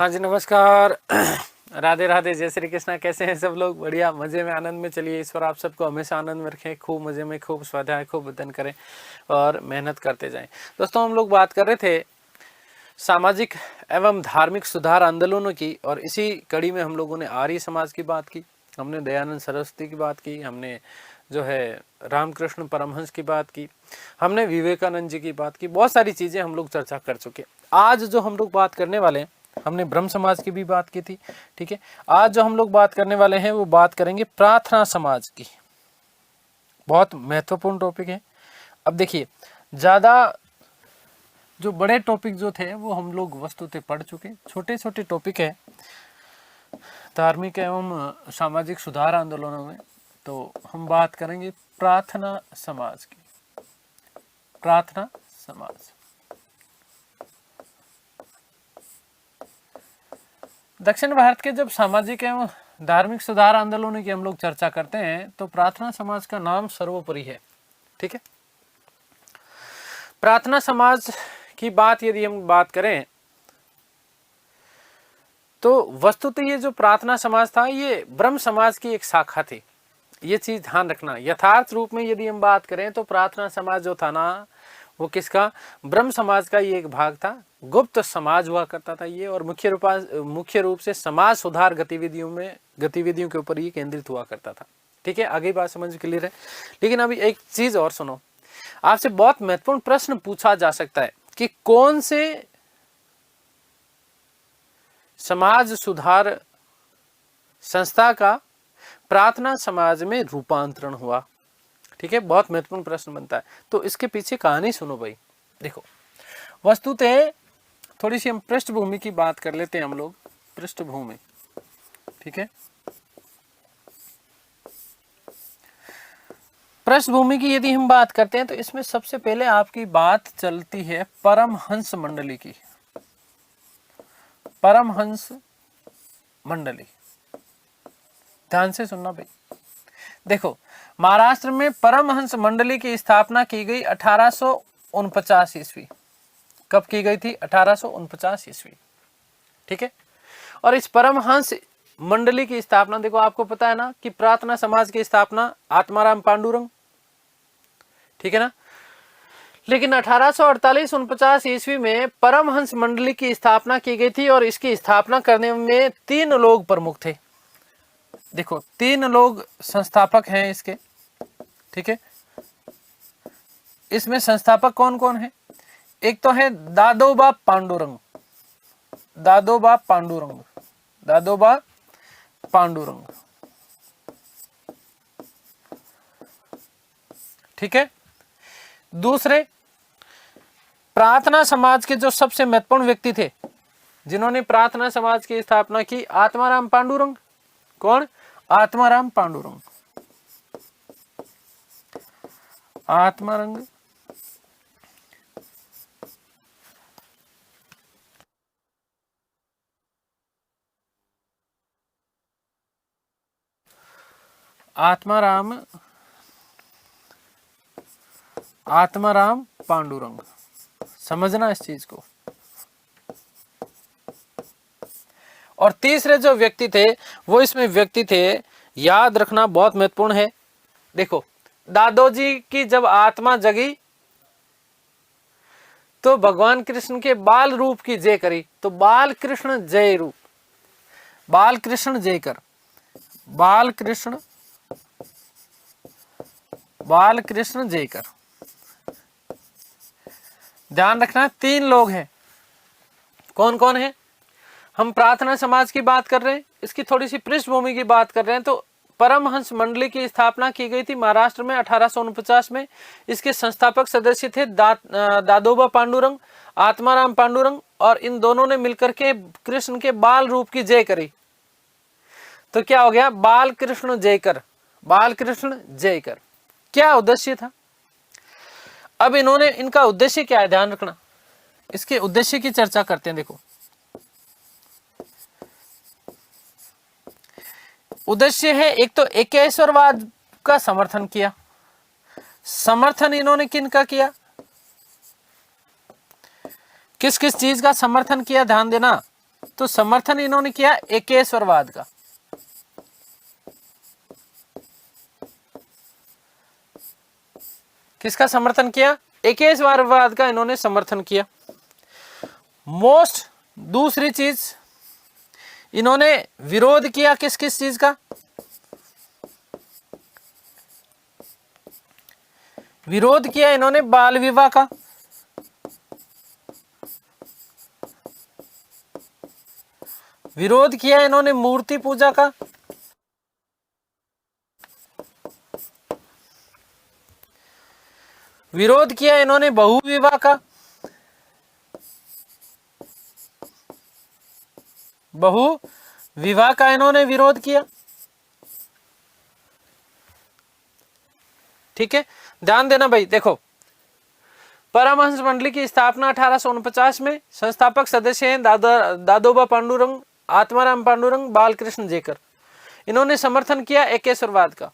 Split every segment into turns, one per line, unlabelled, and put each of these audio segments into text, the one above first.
हाँ जी, नमस्कार। राधे राधे, जय श्री कृष्णा। कैसे हैं सब लोग? बढ़िया, मजे में, आनंद में। चलिए, ईश्वर आप सबको हमेशा आनंद में रखें, खूब मजे में, खूब स्वाध्याय, खूब अध्ययन करें और मेहनत करते जाएं। दोस्तों, हम लोग बात कर रहे थे सामाजिक एवं धार्मिक सुधार आंदोलनों की, और इसी कड़ी में हम लोगों ने आर्य समाज की बात की, हमने दयानंद सरस्वती की बात की, हमने जो है रामकृष्ण परमहंस की बात की, हमने विवेकानंद जी की बात की। बहुत सारी चीजें हम लोग चर्चा कर चुके। आज जो हम लोग बात करने वाले हैं, हमने ब्रह्म समाज की भी बात की थी, ठीक है। आज जो हम लोग बात करने वाले हैं वो बात करेंगे प्रार्थना समाज की। बहुत महत्वपूर्ण टॉपिक है। अब देखिए, ज्यादा जो बड़े टॉपिक जो थे वो हम लोग वस्तुतः पढ़ चुके। छोटे छोटे टॉपिक है धार्मिक एवं सामाजिक सुधार आंदोलनों में। तो हम बात करेंगे प्रार्थना समाज की। प्रार्थना समाज दक्षिण भारत के जब सामाजिक एवं धार्मिक सुधार आंदोलनों की हम लोग चर्चा करते हैं तो प्रार्थना समाज का नाम सर्वोपरि है, ठीक है। प्रार्थना समाज की बात यदि हम बात करें तो वस्तुतः ये जो प्रार्थना समाज था ये ब्रह्म समाज की एक शाखा थी। ये चीज ध्यान रखना। यथार्थ रूप में यदि हम बात करें तो प्रार्थना समाज जो था ना, वो किसका? ब्रह्म समाज का ये एक भाग था। गुप्त समाज हुआ करता था ये, और मुख्य रूप से समाज सुधार गतिविधियों के ऊपर ये केंद्रित हुआ करता था, ठीक है। आगे बात समझ क्लियर है। लेकिन अभी एक चीज और सुनो, आपसे बहुत महत्वपूर्ण प्रश्न पूछा जा सकता है कि कौन से समाज सुधार संस्था का प्रार्थना समाज में रूपांतरण हुआ, ठीक है। बहुत महत्वपूर्ण प्रश्न बनता है। तो इसके पीछे कहानी सुनो भाई। देखो, वस्तुतः थोड़ी सी हम पृष्ठभूमि की बात कर लेते हैं हम लोग। पृष्ठभूमि, ठीक है। पृष्ठभूमि की यदि हम बात करते हैं तो इसमें सबसे पहले आपकी बात चलती है परमहंस मंडली की। परमहंस मंडली, ध्यान से सुनना भाई। देखो, महाराष्ट्र में परमहंस मंडली की स्थापना की गई 1849 ईस्वी। कब की गई थी? 1849 ईस्वी, ठीक है। और इस परमहंस मंडली की स्थापना, देखो आपको पता है ना कि प्रार्थना समाज की स्थापना आत्माराम पांडुरंग, ठीक है ना। लेकिन 1848-49 ईस्वी में परमहंस मंडली की स्थापना की गई थी, और इसकी स्थापना करने में 3 लोग प्रमुख थे। देखो, 3 लोग संस्थापक हैं इसके, ठीक है। इसमें संस्थापक कौन कौन है? एक तो है दादोबा पांडुरंग। दादोबा पांडुरंग, दादोबा पांडुरंग, ठीक है। दूसरे, प्रार्थना समाज के जो सबसे महत्वपूर्ण व्यक्ति थे जिन्होंने प्रार्थना समाज की स्थापना की, आत्माराम पांडुरंग। कौन? आत्माराम पांडुरंग। आत्मारंग आत्माराम आत्माराम पांडुरंग, समझना इस चीज को। और तीसरे जो व्यक्ति थे वो इसमें व्यक्ति थे, याद रखना बहुत महत्वपूर्ण है। देखो, दादोजी की जब आत्मा जगी तो भगवान कृष्ण के बाल रूप की जय करी। तो बाल कृष्ण जय रूप, बाल कृष्ण जय कर, बाल कृष्ण जय कर। ध्यान रखना, 3 लोग हैं। कौन कौन है? हम प्रार्थना समाज की बात कर रहे हैं, इसकी थोड़ी सी पृष्ठभूमि की बात कर रहे हैं। तो परमहंस मंडली की स्थापना की गई थी महाराष्ट्र में 1849 में। इसके संस्थापक सदस्य थे दादोबा पांडुरंग, आत्माराम पांडुरंग, और इन दोनों ने मिलकर के कृष्ण के बाल रूप की जय करी। तो क्या हो गया? बाल कृष्ण जय कर, बाल कृष्ण जय कर। क्या उद्देश्य था? अब इनका उद्देश्य क्या है, ध्यान रखना। इसके उद्देश्य की चर्चा करते हैं। देखो, उद्देश्य है, एक तो एकेश्वरवाद का समर्थन किया। समर्थन इन्होंने किनका किया? किस किस चीज का समर्थन किया? ध्यान देना। तो समर्थन इन्होंने किया एकेश्वरवाद का। किसका समर्थन किया? एकेश्वरवाद का इन्होंने समर्थन किया। दूसरी चीज इन्होंने विरोध किया किस किस चीज का? विरोध किया इन्होंने बाल विवाह का, विरोध किया इन्होंने मूर्ति पूजा का, विरोध किया इन्होंने बहु विवाह का, बहु विवाह का इन्होंने विरोध किया। ठीक है, ध्यान देना भाई। देखो, परमहंस मंडली की स्थापना 1849 में, संस्थापक सदस्य हैं दादोबा पांडुरंग, आत्माराम पांडुरंग, बालकृष्ण जेकर। इन्होंने समर्थन किया एकेश्वरवाद का।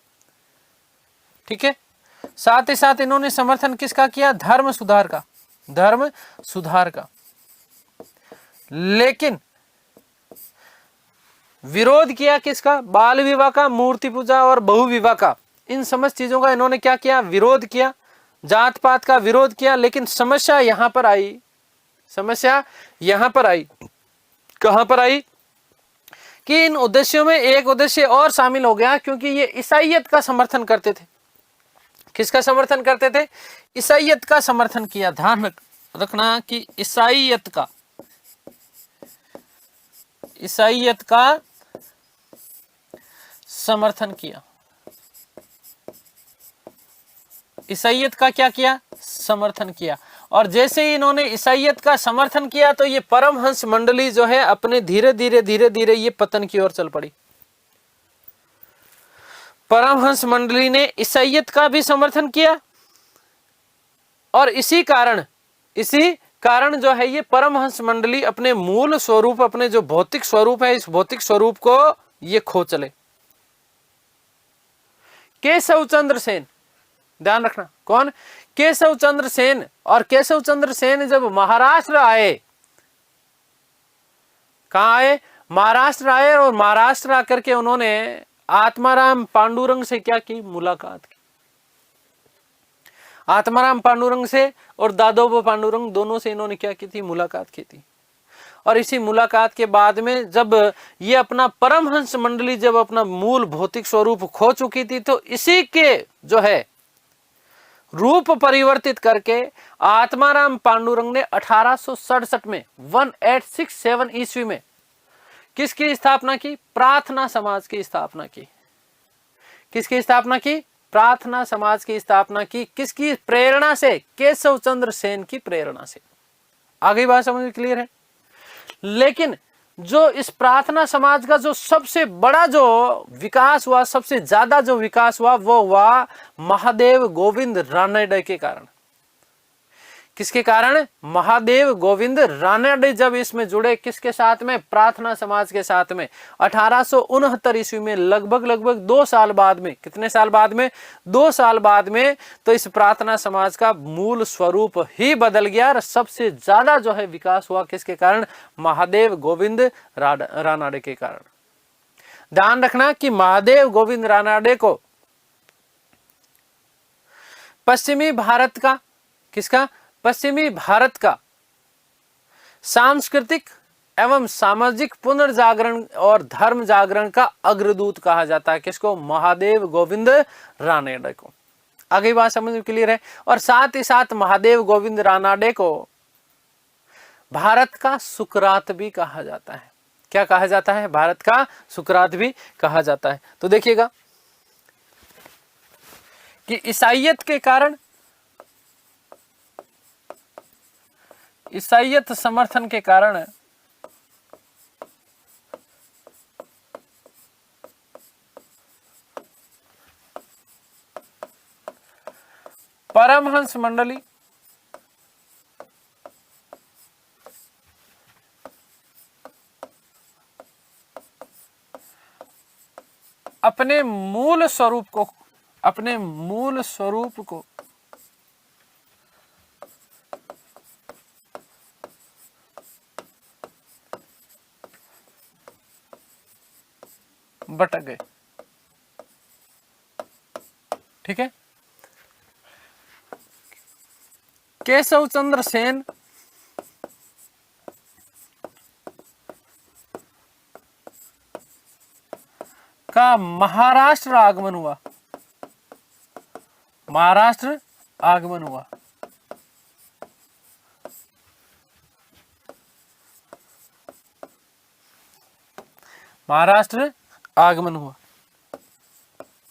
ठीक है, साथ ही साथ इन्होंने समर्थन किसका किया? धर्म सुधार का, धर्म सुधार का। लेकिन विरोध किया किसका? बाल विवाह का, मूर्ति पूजा और बहु विवाह का। इन समस्त चीजों का इन्होंने क्या किया? विरोध किया, जात पात का विरोध किया। लेकिन समस्या यहां पर आई, समस्या यहां पर आई, कहां पर आई कि इन उद्देश्यों में एक उद्देश्य और शामिल हो गया, क्योंकि ये ईसाईयत का समर्थन करते थे। किसका समर्थन करते थे? ईसाईयत का समर्थन किया। ध्यान रखना कि ईसाईयत का, ईसाईयत का समर्थन किया। ईसाईयत का क्या किया? समर्थन किया। और जैसे ही इन्होंने ईसाईयत का समर्थन किया तो ये परमहंस मंडली जो है अपने धीरे धीरे ये पतन की ओर चल पड़ी। परमहंस मंडली ने ईसाईयत का भी समर्थन किया और इसी कारण जो है ये परमहंस मंडली अपने मूल स्वरूप, अपने जो भौतिक स्वरूप है, इस भौतिक स्वरूप को ये खो चले। केशव चंद्र सेन, ध्यान रखना, कौन? केशव चंद्र सेन। और केशव चंद्र सेन जब महाराष्ट्र आए, कहां आए? महाराष्ट्र आए। और महाराष्ट्र आकर के उन्होंने आत्माराम पांडुरंग से क्या की? मुलाकात की। आत्माराम पांडुरंग से और दादोबा पांडुरंग दोनों से इन्होंने क्या की थी? मुलाकात की थी। और इसी मुलाकात के बाद में जब ये अपना परमहंस मंडली जब अपना मूल भौतिक स्वरूप खो चुकी थी, तो इसी के जो है रूप परिवर्तित करके आत्माराम पांडुरंग ने 1867 में 1867 ईस्वी में किसकी स्थापना की? प्रार्थना समाज की स्थापना की। किसकी स्थापना की? प्रार्थना समाज की स्थापना की। किसकी प्रेरणा से? केशव चंद्र सेन की प्रेरणा से। आगे बात समझ में क्लियर है? लेकिन जो इस प्रार्थना समाज का जो सबसे बड़ा जो विकास हुआ, सबसे ज्यादा जो विकास हुआ, वो हुआ महादेव गोविंद रानडे के कारण। किसके कारण? महादेव गोविंद रानडे जब इसमें जुड़े, किसके साथ में? प्रार्थना समाज के साथ में। 1869 ईस्वी में लगभग 2 साल बाद में, कितने साल बाद में? 2 साल बाद में, तो इस प्रार्थना समाज का मूल स्वरूप ही बदल गया। और सबसे ज्यादा जो है विकास हुआ किसके कारण? महादेव गोविंद रानडे के कारण। ध्यान रखना कि महादेव गोविंद रानडे को पश्चिमी भारत का, किसका? पश्चिमी भारत का सांस्कृतिक एवं सामाजिक पुनर्जागरण और धर्म जागरण का अग्रदूत कहा जाता है। किसको? महादेव गोविंद रानडे को। आगे बात समझ में क्लियर है? और साथ ही साथ महादेव गोविंद रानडे को भारत का सुकरात भी कहा जाता है। क्या कहा जाता है? भारत का सुकरात भी कहा जाता है। तो देखिएगा कि ईसाईयत के कारण, ईसाईयत समर्थन के कारण परमहंस मंडली अपने मूल स्वरूप को भटक गए। ठीक है, केशव चंद्र सेन का महाराष्ट्र आगमन हुआ, महाराष्ट्र आगमन हुआ। महाराष्ट्र आगमन हुआ।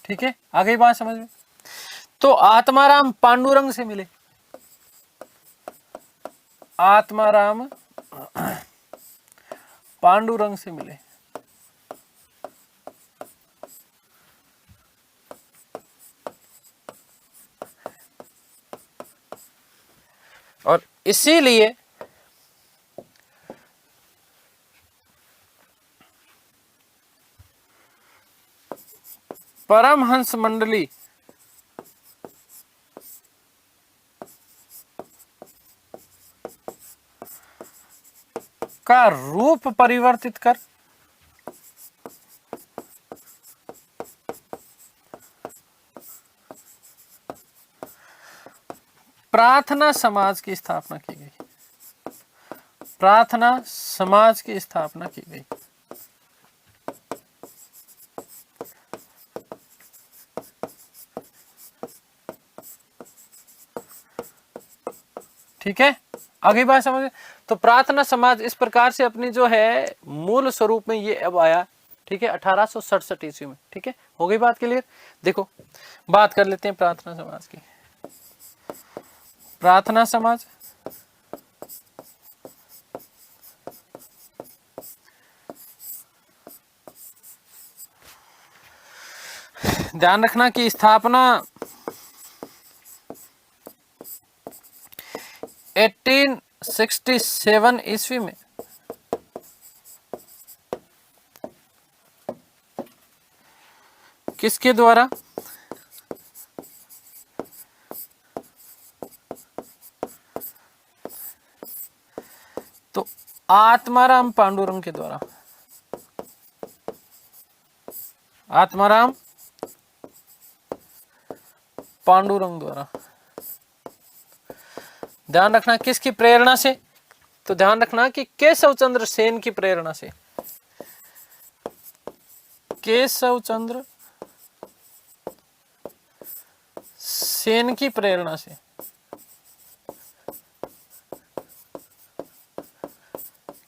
ठीक है, आगे बात समझ में। तो आत्माराम पांडुरंग से मिले, आत्माराम पांडुरंग से मिले। और इसीलिए परमहंस मंडली का रूप परिवर्तित कर प्रार्थना समाज की स्थापना की गई, प्रार्थना समाज की स्थापना की गई। ठीक है, आगे बात समझे। तो प्रार्थना समाज इस प्रकार से अपनी जो है मूल स्वरूप में ये अब आया। ठीक है, 1867 ईस्वी में। ठीक है, हो गई बात क्लियर। देखो बात कर लेते हैं प्रार्थना समाज की। प्रार्थना समाज ध्यान रखना कि स्थापना 1867 ईस्वी में किसके द्वारा? तो आत्माराम पांडुरंग के द्वारा, आत्माराम पांडुरंग द्वारा। ध्यान रखना किसकी प्रेरणा से? तो ध्यान रखना कि केशव चंद्र सेन की प्रेरणा से, केशव चंद्र सेन की प्रेरणा से।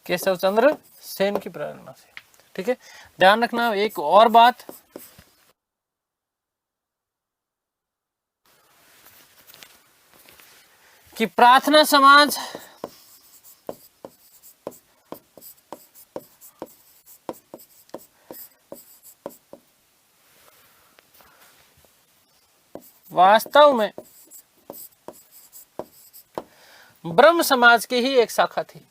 केशव चंद्र सेन की प्रेरणा से। ठीक है, ध्यान रखना एक और बात कि प्रार्थना समाज वास्तव में ब्रह्म समाज की ही एक शाखा थी।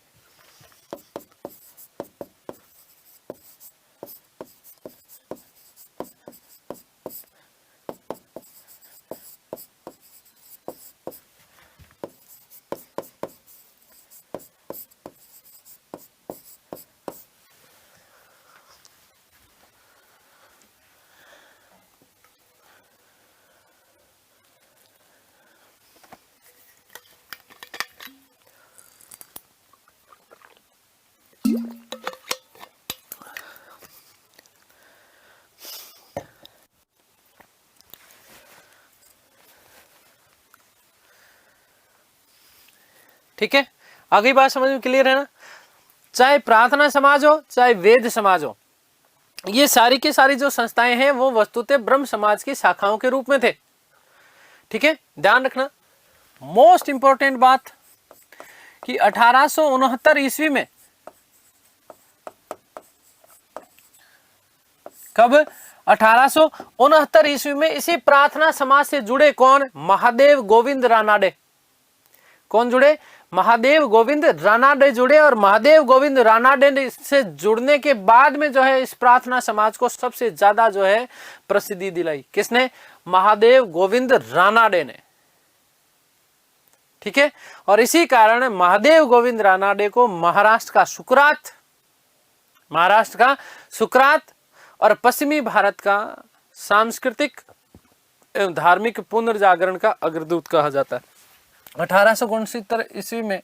ठीक है, आगे बात समझ में क्लियर है ना? चाहे प्रार्थना समाज हो चाहे वेद समाज हो, ये सारी की सारी जो संस्थाएं हैं वो वस्तुतः ब्रह्म समाज की शाखाओं के रूप में थे। ठीक है, ध्यान रखना मोस्ट इंपॉर्टेंट बात कि 1869 ईस्वी में, कब? 1869 ईस्वी में इसी प्रार्थना समाज से जुड़े कौन? महादेव गोविंद रानाडे। कौन जुड़े? महादेव गोविंद रानाडे जुड़े। और महादेव गोविंद रानाडे से जुड़ने के बाद में जो है इस प्रार्थना समाज को सबसे ज्यादा जो है प्रसिद्धि दिलाई। किसने? महादेव गोविंद रानाडे ने। ठीक है, और इसी कारण महादेव गोविंद रानाडे को महाराष्ट्र का सुकरात, महाराष्ट्र का सुकरात और पश्चिमी भारत का सांस्कृतिक एवं धार्मिक पुनर्जागरण का अग्रदूत कहा जाता है। 1869 ईस्वी में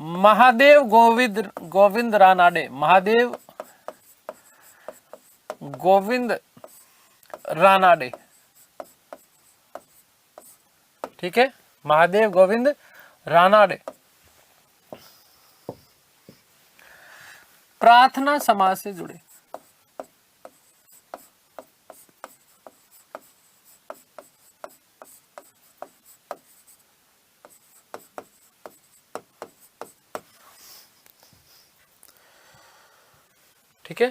महादेव गोविंद रानाडे, महादेव गोविंद रानाडे, ठीक है, महादेव गोविंद रानाडे प्रार्थना समाज से जुड़े। ठीक है,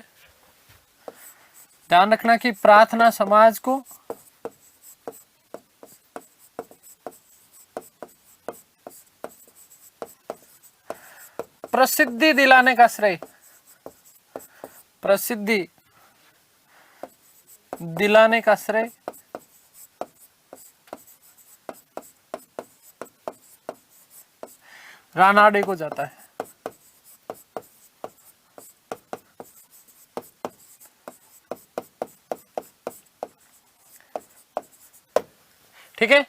ध्यान रखना कि प्रार्थना समाज को प्रसिद्धि दिलाने का श्रेय, प्रसिद्धि दिलाने का श्रेय रानाडे को जाता है। ठीक है,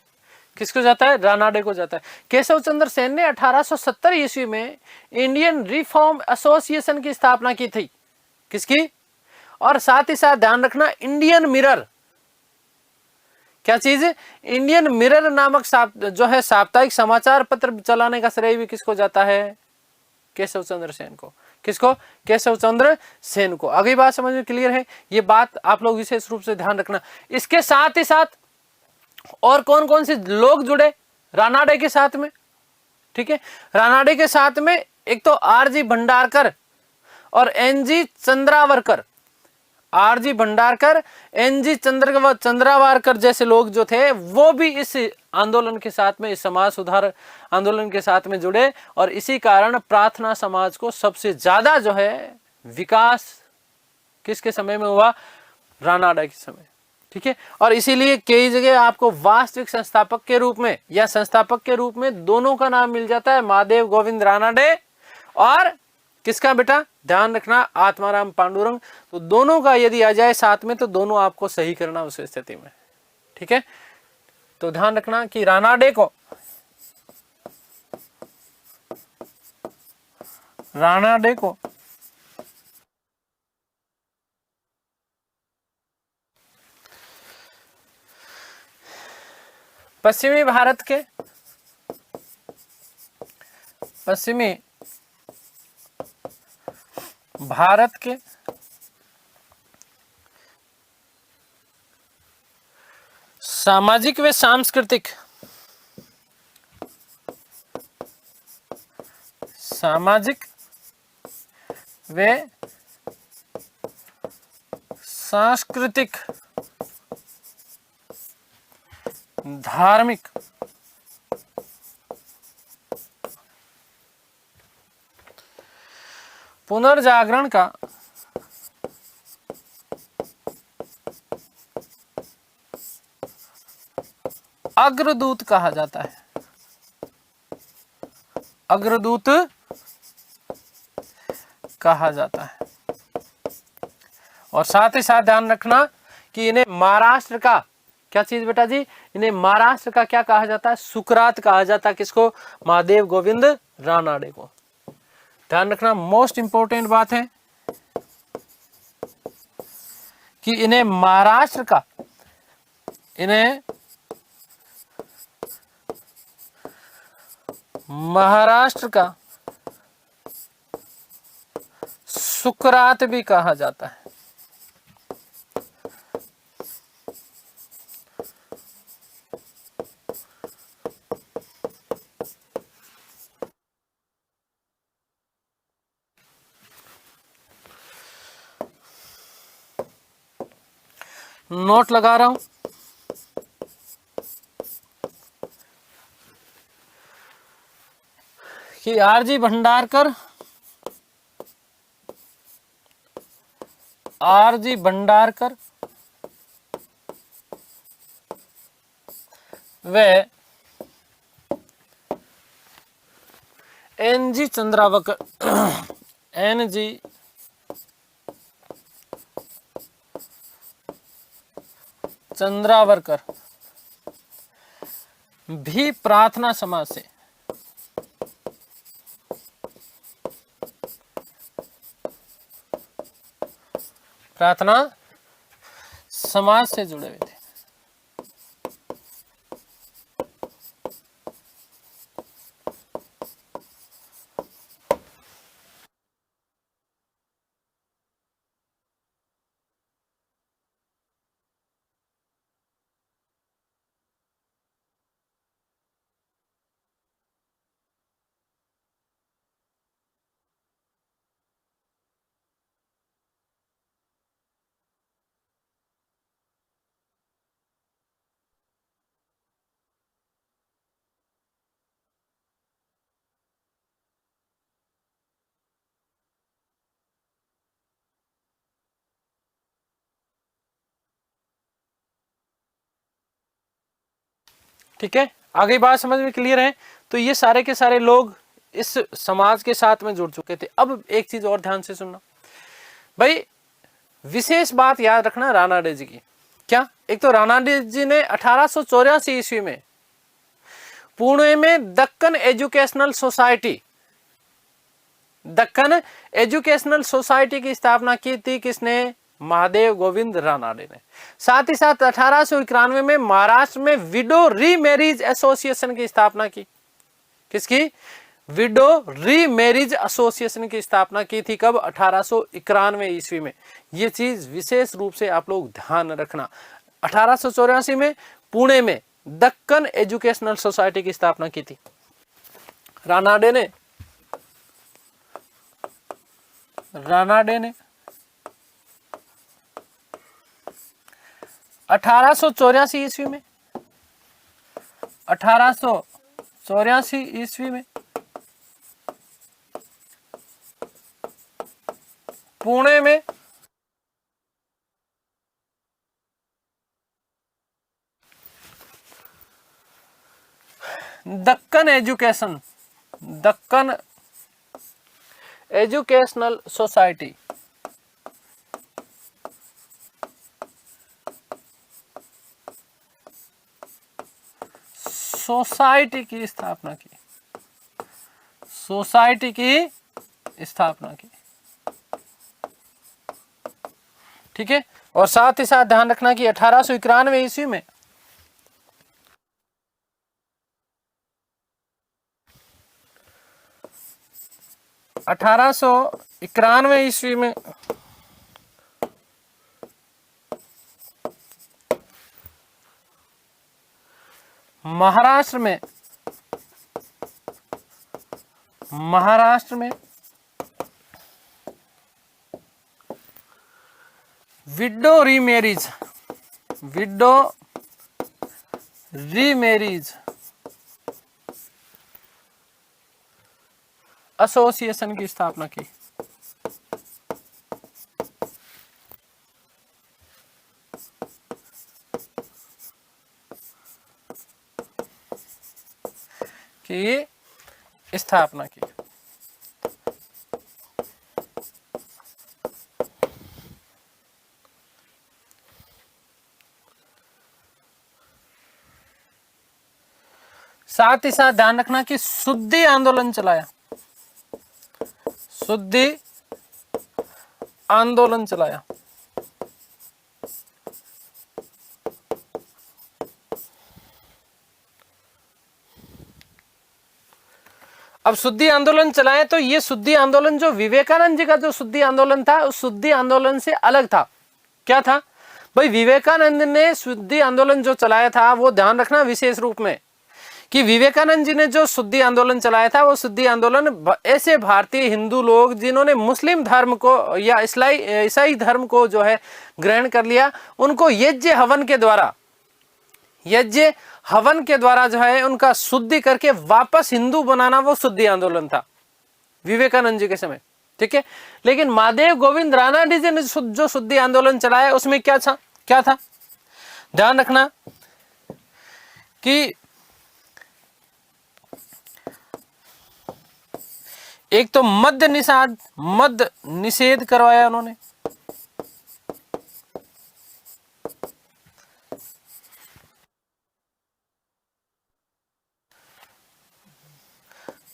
किसको जाता है? रानाडे को जाता है। केशव चंद्र सेन ने 1870 ईस्वी में इंडियन रिफॉर्म एसोसिएशन की स्थापना की थी। किसकी? और साथ ही साथ ध्यान रखना, इंडियन मिरर, क्या चीज? इंडियन मिरर नामक जो है साप्ताहिक समाचार पत्र चलाने का श्रेय भी किसको जाता है? केशव चंद्र सेन को। किसको? केशव चंद्र सेन को। अगली बात समझ में क्लियर है? ये बात आप लोग विशेष रूप से ध्यान रखना। इसके साथ ही साथ और कौन कौन से लोग जुड़े रानाडे के साथ में? ठीक है, रानाडे के साथ में एक तो आरजी भंडारकर और NG Chandravarkar, RG Bhandarkar, NG Chandravarkar जैसे लोग जो थे वो भी इस आंदोलन के साथ में, इस समाज सुधार आंदोलन के साथ में जुड़े। और इसी कारण प्रार्थना समाज को सबसे ज्यादा जो है विकास किसके समय में हुआ? रानाडे के समय। ठीक है, और इसीलिए कई जगह आपको वास्तविक संस्थापक के रूप में या संस्थापक के रूप में दोनों का नाम मिल जाता है, महादेव गोविंद रानाडे और किसका बेटा? ध्यान रखना, आत्माराम पांडुरंग। तो दोनों का यदि आ जाए साथ में तो दोनों आपको सही करना उस स्थिति में। ठीक है, तो ध्यान रखना कि रानाडे को पश्चिमी भारत के सामाजिक व सांस्कृतिक धार्मिक पुनर्जागरण का अग्रदूत कहा जाता है। अग्रदूत कहा जाता है। और साथ ही साथ ध्यान रखना कि इन्हें महाराष्ट्र का, क्या चीज बेटा जी? इन्हें महाराष्ट्र का क्या कहा जाता है? सुकरात कहा जाता है। किसको? महादेव गोविंद रानाडे को। ध्यान रखना, मोस्ट इंपोर्टेंट बात है कि इन्हें महाराष्ट्र का सुकरात भी कहा जाता है। नोट लगा रहा हूं कि आरजी भंडारकर व एनजी चंद्रावरकर चंद्रावरकर भी प्रार्थना समाज से जुड़े हुए थे। ठीक है, आगे बात समझ में क्लियर है। तो ये सारे के सारे लोग इस समाज के साथ में जुड़ चुके थे। अब एक चीज और ध्यान से सुनना भाई, विशेष बात याद रखना रानाडे जी की। क्या? एक तो रानाडे जी ने 1884 ईस्वी में पुणे में दक्कन एजुकेशनल सोसाइटी की स्थापना की थी। किसने? महादेव गोविंद रानाडे ने। साथ ही साथ 1891 में महाराष्ट्र में विडो रीमैरिज एसोसिएशन की स्थापना की। किसकी? विडो रीमैरिज एसोसिएशन की स्थापना की थी। कब? 1891 ईस्वी में। ये चीज विशेष रूप से आप लोग ध्यान रखना। 1884 में पुणे में दक्कन एजुकेशनल सोसाइटी की स्थापना की थी रानाडे ने। 1884 ईस्वी में 1884 ईस्वी में पुणे में दक्कन एजुकेशनल सोसाइटी की स्थापना की। ठीक है, और साथ ही साथ ध्यान रखना कि 1891 ईस्वी में 1891 ईस्वी में महाराष्ट्र में विडो रीमैरिज एसोसिएशन की स्थापना की। साथ ही साथ ध्यान रखना कि शुद्धि आंदोलन चलाया। अब शुद्धि आंदोलन चलाए तो ये शुद्धि आंदोलन जो विवेकानंद जी का जो शुद्धि आंदोलन था उस शुद्धि आंदोलन से अलग था। क्या था भाई? विवेकानंद ने शुद्धि आंदोलन जो चलाया था वो ध्यान रखना विशेष रूप में कि विवेकानंद जी ने जो शुद्धि आंदोलन चलाया था वो शुद्धि आंदोलन ऐसे भारतीय हिंदू लोग जिन्होंने मुस्लिम धर्म को या ईसाई धर्म को जो है ग्रहण कर लिया, उनको यज्ञ हवन के द्वारा जो है उनका शुद्धि करके वापस हिंदू बनाना, वो शुद्धि आंदोलन था विवेकानंद जी के समय। ठीक है, लेकिन महादेव गोविंद रानाडे जी ने जो शुद्धि आंदोलन चलाया उसमें क्या था? ध्यान रखना कि एक तो मद्य निषेध करवाया उन्होंने।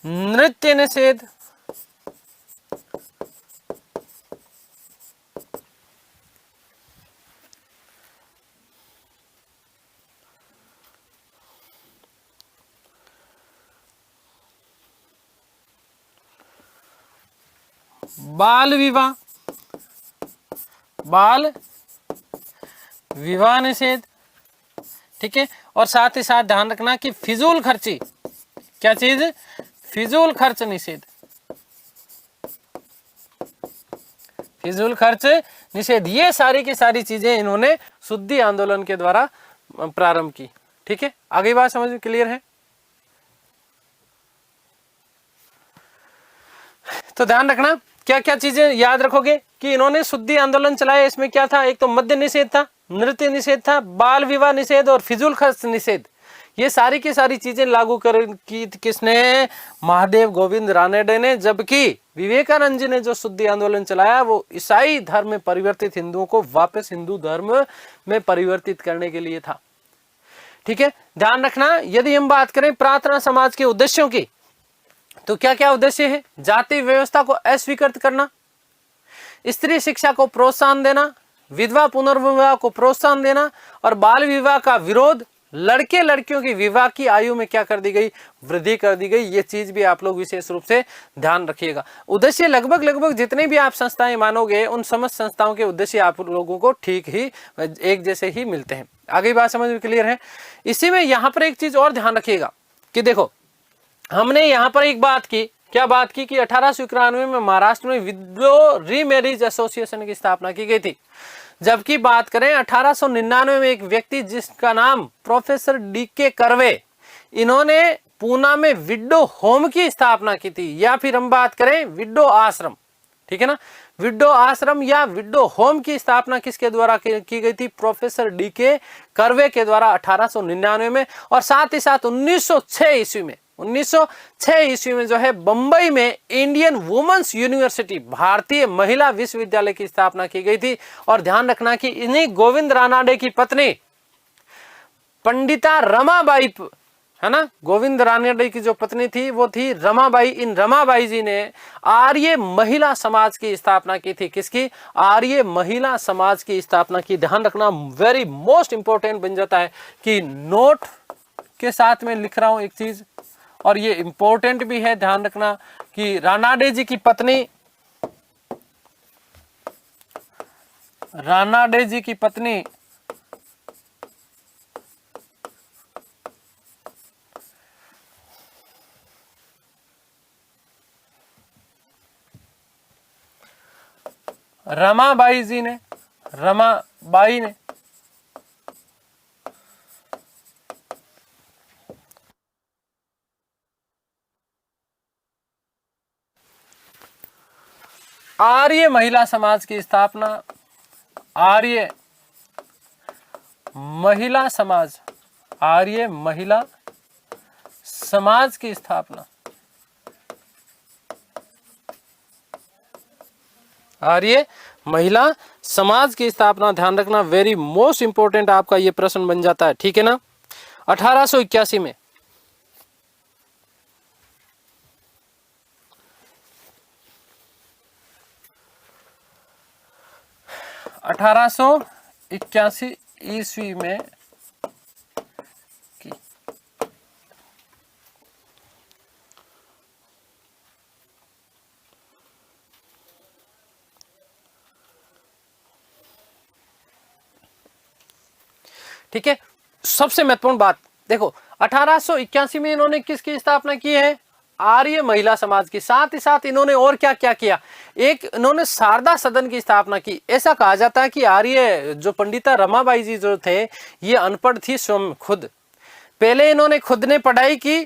नृत्य निषेध, बाल विवाह, बाल विवाह निषेध, ठीक है। और साथ ही साथ ध्यान रखना कि फिजूल खर्ची, क्या चीज, फिजूल खर्च निषेध, फिजूल खर्च निषेध, ये सारी की सारी चीजें इन्होंने शुद्धि आंदोलन के द्वारा प्रारंभ की, ठीक है। आगे बात समझ में क्लियर है? तो ध्यान रखना क्या क्या चीजें याद रखोगे कि इन्होंने शुद्धि आंदोलन चलाया। इसमें क्या था, एक तो मद्य निषेध था, नृत्य निषेध था, बाल विवाह निषेध और फिजूल खर्च निषेध। ये सारी की सारी चीजें लागू कर की किसने, महादेव गोविंद रानडे ने। जबकि विवेकानंद जी ने जो शुद्धि आंदोलन चलाया वो ईसाई धर्म में परिवर्तित हिंदुओं को वापस हिंदू धर्म में परिवर्तित करने के लिए था, ठीक है। ध्यान रखना, यदि हम बात करें प्रार्थना समाज के उद्देश्यों की, तो क्या क्या उद्देश्य है, जाति व्यवस्था को अस्वीकृत करना, स्त्री शिक्षा को प्रोत्साहन देना, विधवा पुनर्विवाह को प्रोत्साहन देना और बाल विवाह का विरोध, लड़के लड़कियों की विवाह की आयु में क्या कर दी गई, वृद्धि कर दी गई। ये चीज भी आप लोग विशेष रूप से ध्यान रखिएगा। उद्देश्य लगभग जितने भी आप संस्थाएं मानोगे उन समस्त संस्थाओं के उद्देश्य आप लोगों को ठीक ही एक जैसे ही मिलते हैं। आगे बात समझ में क्लियर है? इसी में यहाँ पर एक चीज और ध्यान रखिएगा कि देखो, हमने यहाँ पर एक बात की, क्या बात की कि 1891 में महाराष्ट्र में विडो रीमैरिज एसोसिएशन की स्थापना की गई थी। जबकि बात करें 1899 में एक व्यक्ति जिसका नाम प्रोफेसर डीके कर्वे, इन्होंने पूना में विडो होम की स्थापना की थी, या फिर हम बात करें विडो आश्रम, ठीक है ना। विडो आश्रम या विडो होम की स्थापना किसके द्वारा की गई थी, प्रोफेसर डीके कर्वे के द्वारा 1899 में। और साथ ही साथ 1906 ईस्वी में 1906 ईस्वी में जो है बंबई में इंडियन वुमेन्स यूनिवर्सिटी, भारतीय महिला विश्वविद्यालय की स्थापना की गई थी। और ध्यान रखना कि इन्हीं गोविंद रानाडे की पत्नी पंडिता रमाबाई, है ना, गोविंद रानाडे की जो पत्नी थी वो थी रमाबाई। इन रमाबाई जी ने आर्य महिला समाज की स्थापना की थी। किसकी, आर्य महिला समाज की स्थापना की। ध्यान रखना, वेरी मोस्ट इंपॉर्टेंट बन जाता है कि नोट के साथ में लिख रहा हूं एक चीज, और ये इंपॉर्टेंट भी है। ध्यान रखना कि रानाडे जी की पत्नी, रानाडे जी की पत्नी रमाबाई जी ने, रमाबाई ने आर्य महिला समाज की स्थापना, आर्य महिला समाज, आर्य महिला समाज की स्थापना, आर्य महिला समाज की स्थापना। ध्यान रखना, वेरी मोस्ट इंपॉर्टेंट आपका ये प्रश्न बन जाता है, ठीक है ना। 1881 में 1881 ईस्वी में की ठीक है। सबसे महत्वपूर्ण बात देखो, 1881 में इन्होंने किसकी स्थापना की है, आर्य महिला समाज की। साथ ही साथ इन्होंने और क्या क्या किया, एक इन्होंने शारदा सदन की स्थापना की। ऐसा कहा जाता है कि आर्य जो पंडिता रमाबाई जी जो थे ये अनपढ़ थी स्वयं खुद। पहले इन्होंने खुद ने पढ़ाई की,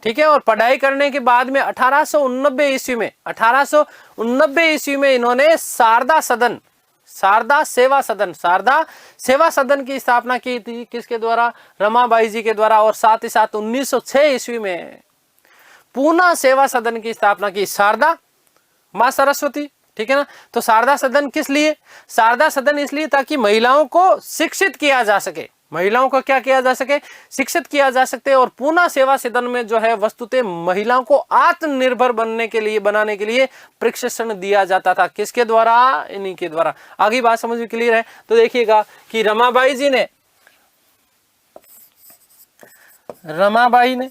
ठीक है, और पढ़ाई करने के बाद में 1889 ईस्वी में 1889 ईस्वी में इन्होंने शारदा सदन, शारदा सेवा सदन, शारदा सेवा सदन की स्थापना की थी। किसके द्वारा, रमाबाई जी के द्वारा। और साथ ही साथ 1906 ईस्वी में पूना सेवा सदन की स्थापना की, शारदा मां सरस्वती, ठीक है ना। तो शारदा सदन किस लिए, शारदा सदन इसलिए ताकि महिलाओं को शिक्षित किया जा सके, महिलाओं को क्या किया जा सके, शिक्षित किया जा सकते। और पूना सेवा सदन में जो है वस्तुतः महिलाओं को आत्मनिर्भर बनने के लिए, बनाने के लिए प्रशिक्षण दिया जाता था। किसके द्वारा? इन्हीं के द्वारा। आगे बात समझ में क्लियर है? तो देखिएगा कि रमाबाई ने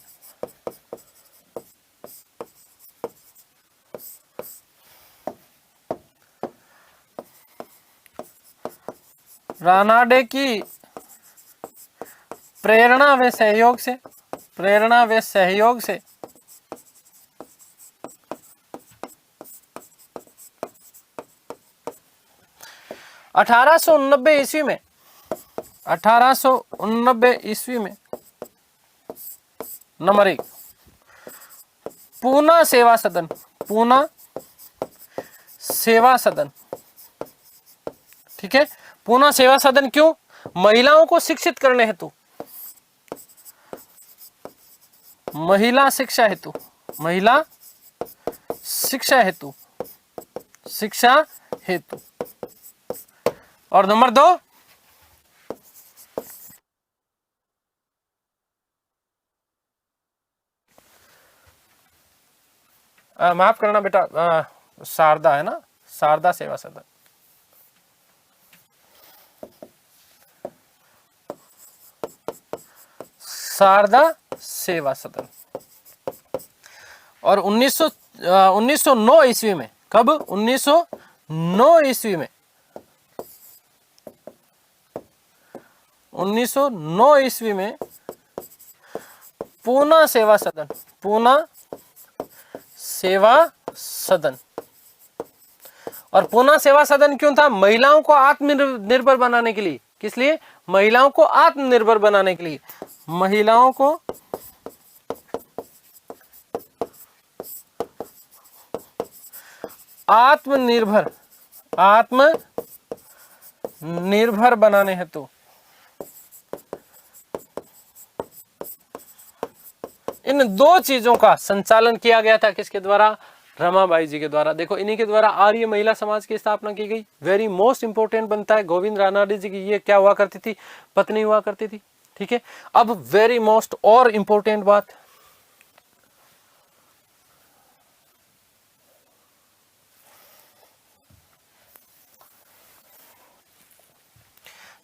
रानाडे की प्रेरणा व सहयोग से 1889 ईस्वी में 1889 ईस्वी में नंबर 1 पूना सेवा सदन, ठीक है। पूना सेवा सदन क्यों? महिलाओं को शिक्षित करने हेतु, महिला शिक्षा हेतु। और नंबर 2 माफ करना बेटा, शारदा है ना, शारदा सेवा सदन। शारदा सेवा सदन। और 1909 ईस्वी में, कब? 1909 ईस्वी में, 1909 ईस्वी में पूना सेवा सदन। और पूना सेवा सदन क्यों था? महिलाओं को आत्मनिर्भर बनाने के लिए। किस लिए? महिलाओं को आत्मनिर्भर बनाने के लिए। महिलाओं को आत्मनिर्भर बनाने हेतु इन 2 चीजों का संचालन किया गया था। किसके द्वारा? रमाबाई जी के द्वारा। देखो, इन्हीं के द्वारा आर्य महिला समाज की स्थापना की गई। वेरी मोस्ट इंपोर्टेंट बनता है। गोविंद रानाडे जी की ये क्या हुआ करती थी? पत्नी हुआ करती थी, ठीक है। अब वेरी मोस्ट और इंपोर्टेंट बात,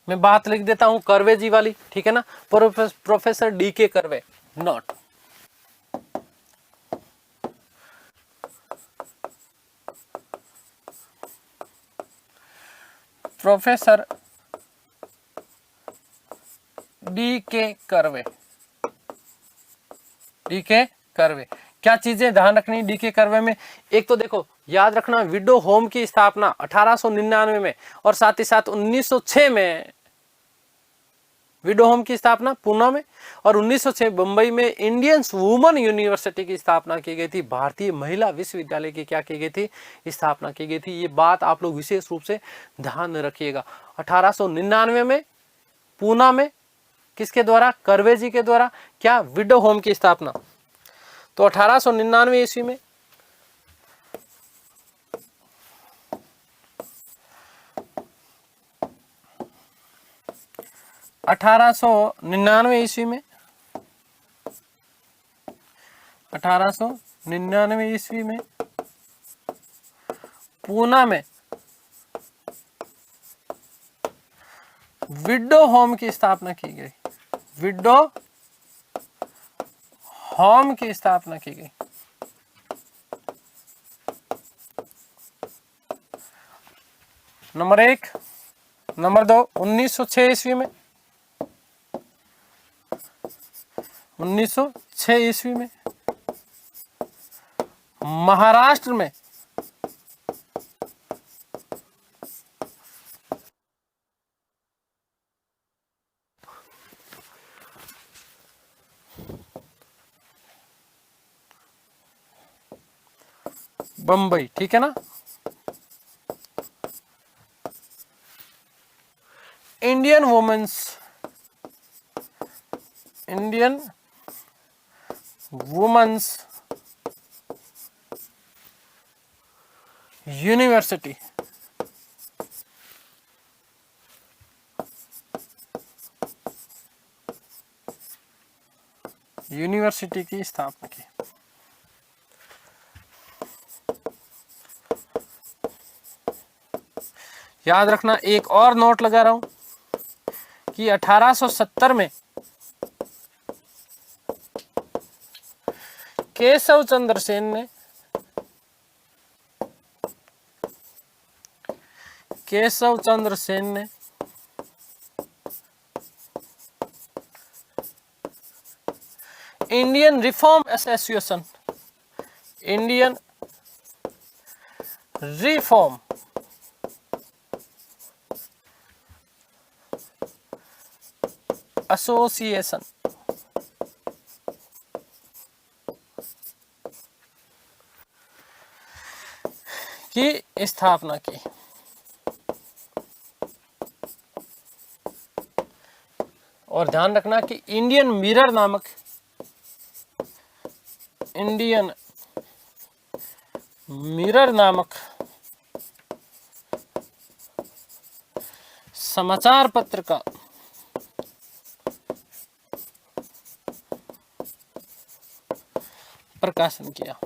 मैं बात लिख देता हूं कर्वे जी वाली, ठीक है ना। Professor DK curve, not professor DK curve. क्या चीजें ध्यान रखनी DK कर्वे में? एक तो देखो, याद रखना, विडो होम की स्थापना 1899 में, और साथ ही साथ 1906 में विडो होम की स्थापना पूना में, और 1906 बंबई में इंडियन वुमन यूनिवर्सिटी की स्थापना की गई थी। भारतीय महिला विश्वविद्यालय की क्या की गई थी? स्थापना की गई थी। ये बात आप लोग विशेष रूप से ध्यान रखिएगा। 1899 में पूना में किसके द्वारा? कर्वे जी के द्वारा। क्या? विडो होम की स्थापना। तो 1899 ईस्वी में 1899 ईस्वी में 1899 ईस्वी में पूना में विडो होम की स्थापना की गई। विडो होम की स्थापना की गई। नंबर 1। नंबर 2, 1906 ईस्वी में 1906 ईस्वी में महाराष्ट्र में बंबई, ठीक है ना। इंडियन वुमेन्स यूनिवर्सिटी, यूनिवर्सिटी की स्थापना की। याद रखना, एक और नोट लगा रहा हूं कि 1870 में केशव चंद्र सेन ने Indian reform association, Indian reform association की स्थापना की। और ध्यान रखना कि इंडियन मिरर नामक समाचार पत्र का प्रकाशन किया।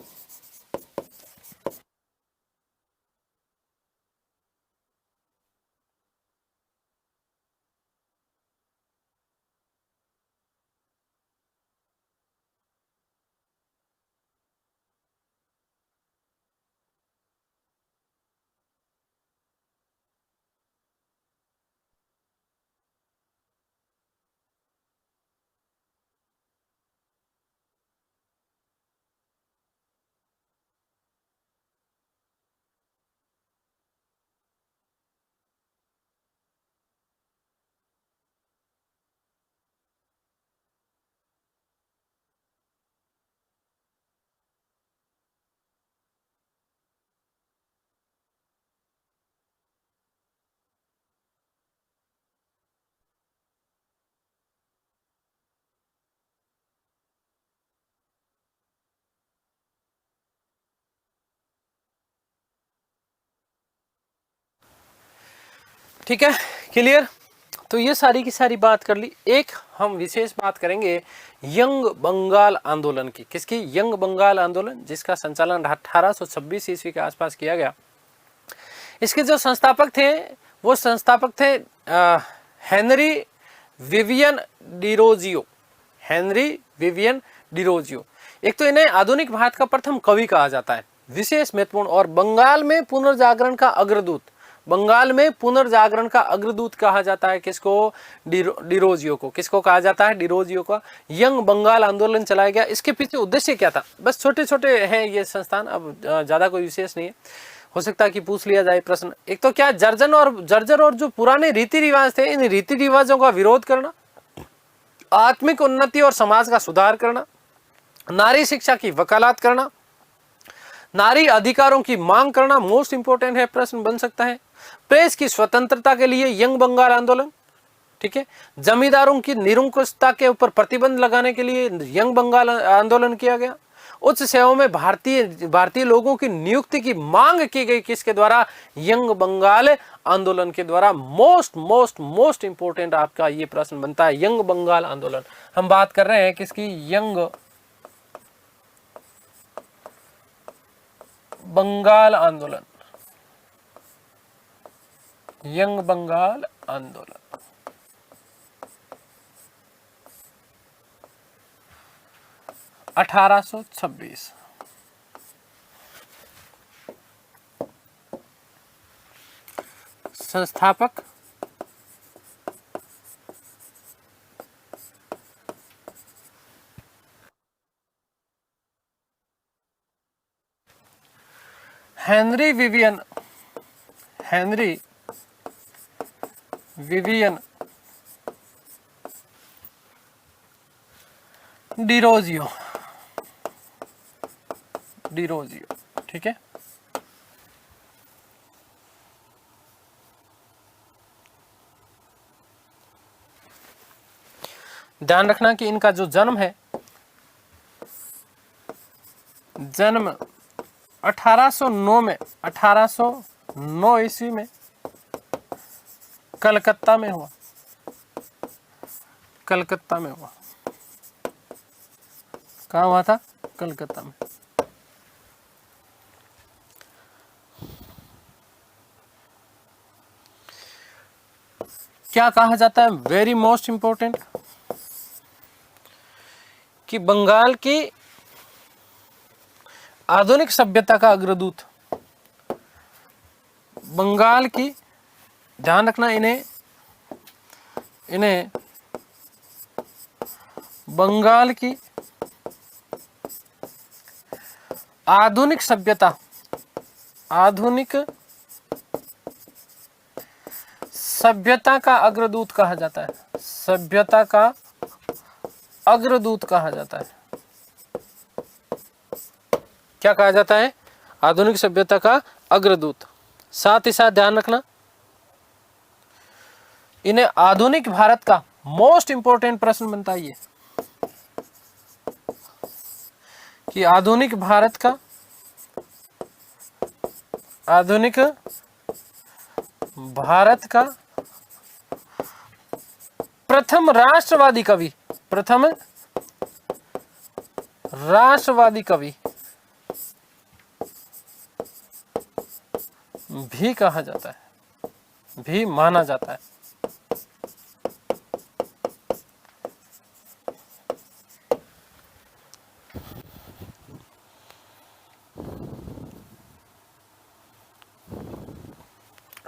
ठीक है, क्लियर। तो ये सारी की सारी बात कर ली। एक हम विशेष बात करेंगे यंग बंगाल आंदोलन की। किसकी? यंग बंगाल आंदोलन, जिसका संचालन 1826 ईस्वी के आसपास किया गया। इसके जो संस्थापक थे वो संस्थापक थे Henry Vivian Derozio. Henry Vivian Derozio. एक तो इन्हें आधुनिक भारत का प्रथम कवि कहा जाता है, विशेष महत्वपूर्ण, और बंगाल में पुनर्जागरण का अग्रदूत, बंगाल में पुनर्जागरण का अग्रदूत कहा जाता है। किसको? डिरोजियो को। किसको कहा जाता है? डिरोजियो को। यंग बंगाल आंदोलन चलाया गया। इसके पीछे उद्देश्य क्या था? बस छोटे छोटे हैं ये संस्थान, अब ज्यादा कोई विशेष नहीं है, हो सकता है कि पूछ लिया जाए प्रश्न। एक तो क्या, जर्जर और जो पुराने रीति रिवाज थे, इन रीति रिवाजों का विरोध करना, आत्मिक उन्नति और समाज का सुधार करना, नारी शिक्षा की वकालत करना, नारी अधिकारों की मांग करना, मोस्ट इंपोर्टेंट है, प्रश्न बन सकता है। प्रेस की स्वतंत्रता के लिए यंग बंगाल आंदोलन, ठीक है। जमींदारों की निरंकुशता के ऊपर प्रतिबंध लगाने के लिए यंग बंगाल आंदोलन किया गया। उच्च सेवाओं में भारतीय लोगों की नियुक्ति की मांग की गई। किसके द्वारा? यंग बंगाल आंदोलन के द्वारा। मोस्ट इंपोर्टेंट आपका ये प्रश्न बनता है, यंग बंगाल आंदोलन। हम बात कर रहे हैं किसकी? यंग बंगाल आंदोलन। यंग बंगाल आंदोलन 1826। संस्थापक हेनरी विवियन डिरोजियो, ठीक है। ध्यान रखना कि इनका जो जन्म है, जन्म 1809 ईस्वी में कलकत्ता में हुआ। कहाँ हुआ था? कलकत्ता में। क्या कहा जाता है, वेरी मोस्ट इंपॉर्टेंट, कि बंगाल की आधुनिक सभ्यता का अग्रदूत, बंगाल की, ध्यान रखना, इन्हें बंगाल की आधुनिक सभ्यता, आधुनिक सभ्यता का अग्रदूत कहा जाता है, सभ्यता का अग्रदूत कहा जाता है। क्या कहा जाता है? आधुनिक सभ्यता का अग्रदूत। साथ ही साथ ध्यान रखना, इन्हें आधुनिक भारत का, मोस्ट इंपॉर्टेंट प्रश्न बनता है ये, कि आधुनिक भारत का, आधुनिक भारत का प्रथम राष्ट्रवादी कवि, प्रथम राष्ट्रवादी कवि भी कहा जाता है, भी माना जाता है।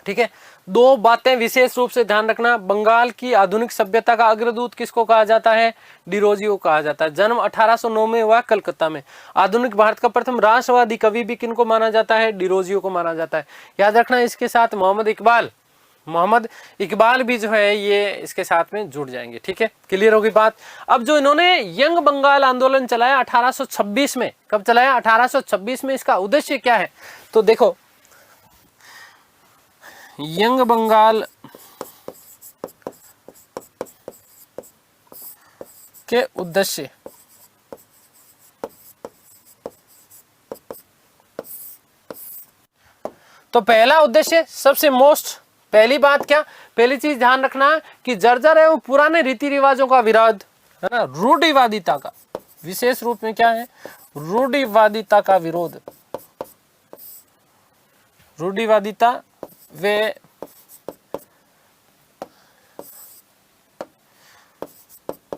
ठीक है, दो बातें विशेष रूप से ध्यान रखना। बंगाल की आधुनिक सभ्यता का अग्रदूत किसको कहा जाता है? डिरोजियो कहा जाता है। जन्म 1809 में हुआ कलकत्ता में। आधुनिक भारत का प्रथम राष्ट्रवादी कवि भी किनको माना जाता है? डिरोजियो को माना जाता है। याद रखना, इसके साथ मोहम्मद इकबाल भी जो है ये इसके साथ में जुड़ जाएंगे। ठीक है, क्लियर होगी बात। अब जो इन्होंने यंग बंगाल आंदोलन चलाया 1826 में, कब चलाया? 1826 में। इसका उद्देश्य क्या है? तो देखो, यंग बंगाल के उद्देश्य, तो पहला उद्देश्य, सबसे मोस्ट, पहली बात क्या, पहली चीज ध्यान रखना कि जर्जर एवं पुराने रीति रिवाजों का विरोध, है ना, रूढ़िवादिता का, विशेष रूप में क्या है? रूढ़िवादिता का विरोध। रूढ़िवादिता वे